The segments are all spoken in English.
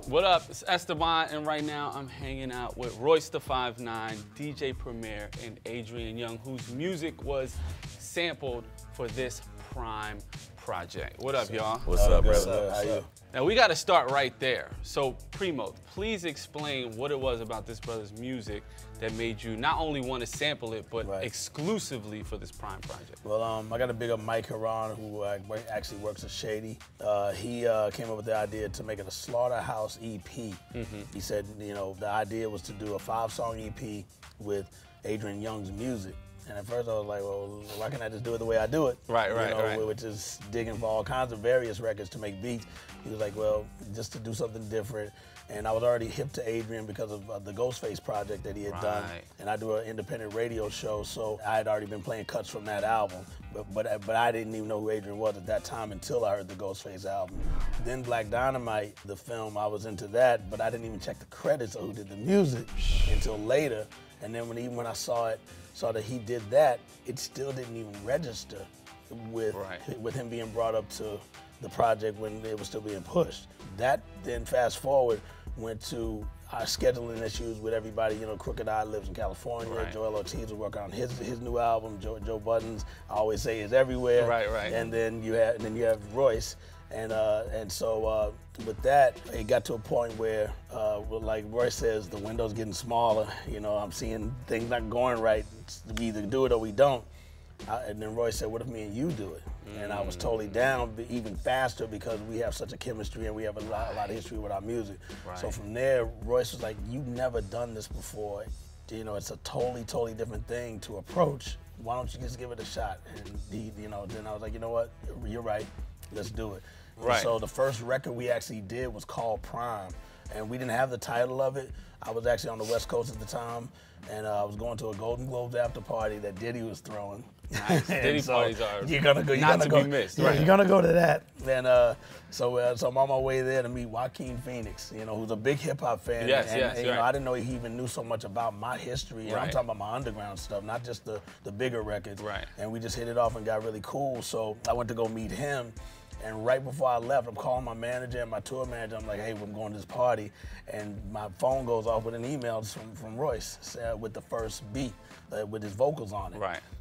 What up? It's Esteban, and right now I'm hanging out with Royce the 5'9", DJ Premier, and Adrian Younge, whose music was sampled for this PRhyme project. What up, y'all? What's up, brother? How you? Now we got to start right there. So, Primo, please explain what it was about this brother's music that made you not only want to sample it, but exclusively for this PRhyme project. Well, I got to big up Mike Haran, who actually works at Shady. He came up with the idea to make it a Slaughterhouse EP. He said, you know, the idea was to do a 5-song EP with Adrian Younge's music. And at first I was like, well, why can't I just do it the way I do it? Right. Which is digging for all kinds of various records to make beats. He was like, well, just to do something different. And I was already hip to Adrian because of the Ghostface project that he had done. And I do an independent radio show, so I had already been playing cuts from that album. But I didn't even know who Adrian was at that time until I heard the Ghostface album. Then Black Dynamite, the film, I was into that, but I didn't even check the credits of who did the music until later. And then when I saw that he did that, it still didn't even register with him being brought up to the project when it was still being pushed. That then fast forward went to our scheduling issues with everybody. You know, Crooked Eye lives in California. Joel Ortiz was working on his new album. Joe Buttons, I always say, is everywhere. And then you have Royce. And so with that, it got to a point where, like Royce says, the window's getting smaller. You know, I'm seeing things not going right. We either do it or we don't. And then Royce said, what if me and you do it? And I was totally down, even faster, because we have such a chemistry and we have a lot of history with our music. So from there, Royce was like, you've never done this before. You know, it's a totally different thing to approach. Why don't you just give it a shot? And then I was like, you know what? You're right. Let's do it. So the first record we actually did was called PRhyme, and we didn't have the title of it. I was actually on the West Coast at the time, and I was going to a Golden Globes after party that Diddy was throwing. Nice. Diddy parties are not to be missed. Yeah, you're gonna go to that. And so I'm on my way there to meet Joaquin Phoenix, you know, who's a big hip hop fan. And you know, I didn't know he even knew so much about my history. And I'm talking about my underground stuff, not just the bigger records. And we just hit it off and got really cool. So I went to go meet him. And right before I left, I'm calling my manager and my tour manager. I'm like, hey, I'm going to this party. And my phone goes off with an email from Royce with the first beat, with his vocals on it.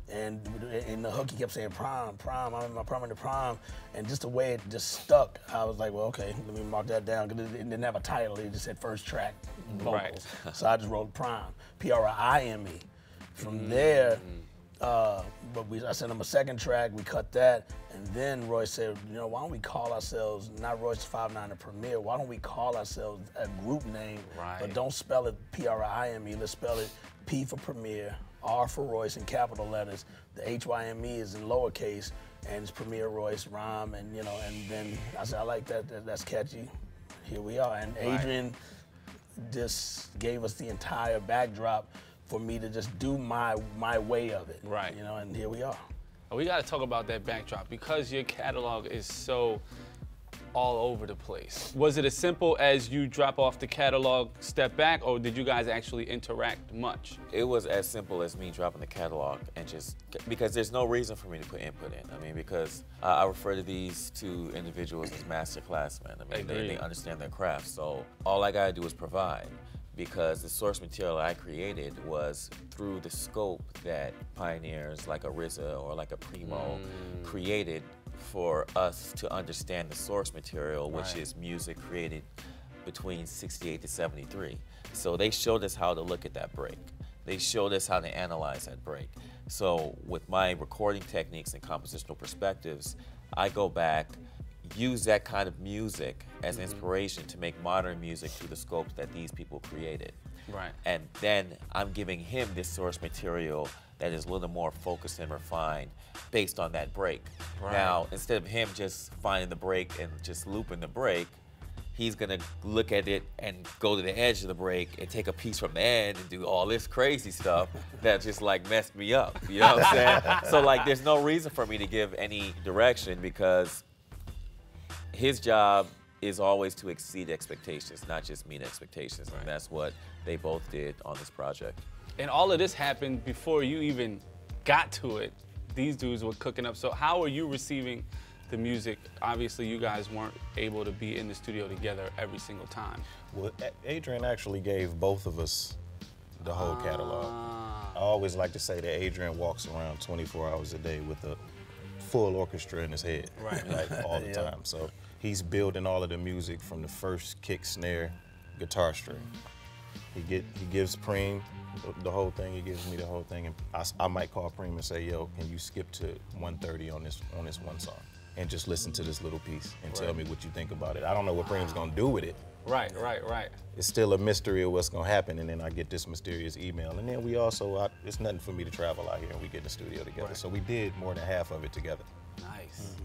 And in the hook, he kept saying PRhyme, I'm in my permanent PRhyme. And just the way it just stuck, I was like, well, okay, let me mark that down, because it didn't have a title. It just said first track vocals. So I just wrote PRhyme, P-R-I-M-E. From there, I sent him a second track, we cut that, and then Royce said, you know, why don't we call ourselves, not Royce 5'9" and Premier, why don't we call ourselves a group name, but don't spell it P-R-I-M-E, let's spell it P for Premier, R for Royce in capital letters, the H-Y-M-E is in lowercase, and it's Premier Royce, Rhyme, and you know, and then I said, I like that, that's catchy, here we are. And Adrian just gave us the entire backdrop for me to just do my way of it. You know, and here we are. We got to talk about that backdrop, because your catalog is so all over the place. Was it as simple as you drop off the catalog, step back, or did you guys actually interact much? It was as simple as me dropping the catalog and just, because there's no reason for me to put input in. I mean, because I refer to these two individuals as master classmen. I mean, they understand their craft, so all I gotta do is provide. Because the source material I created was through the scope that pioneers like a RZA or like a Primo created for us to understand the source material, which is music created between 68 to 73. So they showed us how to look at that break. They showed us how to analyze that break. So with my recording techniques and compositional perspectives, I go back, use that kind of music as inspiration to make modern music through the scopes that these people created. And then I'm giving him this source material that is a little more focused and refined based on that break. Now, instead of him just finding the break and just looping the break, he's gonna look at it and go to the edge of the break and take a piece from the end and do all this crazy stuff that just like messed me up, you know what I'm saying? So like there's no reason for me to give any direction, because his job is always to exceed expectations, not just meet expectations. And that's what they both did on this project. And all of this happened before you even got to it. These dudes were cooking up. So how are you receiving the music? Obviously, you guys weren't able to be in the studio together every single time. Well, Adrian actually gave both of us the whole catalog. I always like to say that Adrian walks around 24 hours a day with a full orchestra in his head, right? Like all the time. So he's building all of the music from the first kick, snare, guitar string. He gives PRhyme the whole thing. He gives me the whole thing, and I might call PRhyme and say, "Yo, can you skip to 130 on this one song, and just listen to this little piece and tell me what you think about it." I don't know what PRhyme's gonna do with it. Right. It's still a mystery of what's gonna happen, and then I get this mysterious email, and then we also, it's nothing for me to travel out here, and we get in the studio together. Right. So we did more than half of it together. Nice.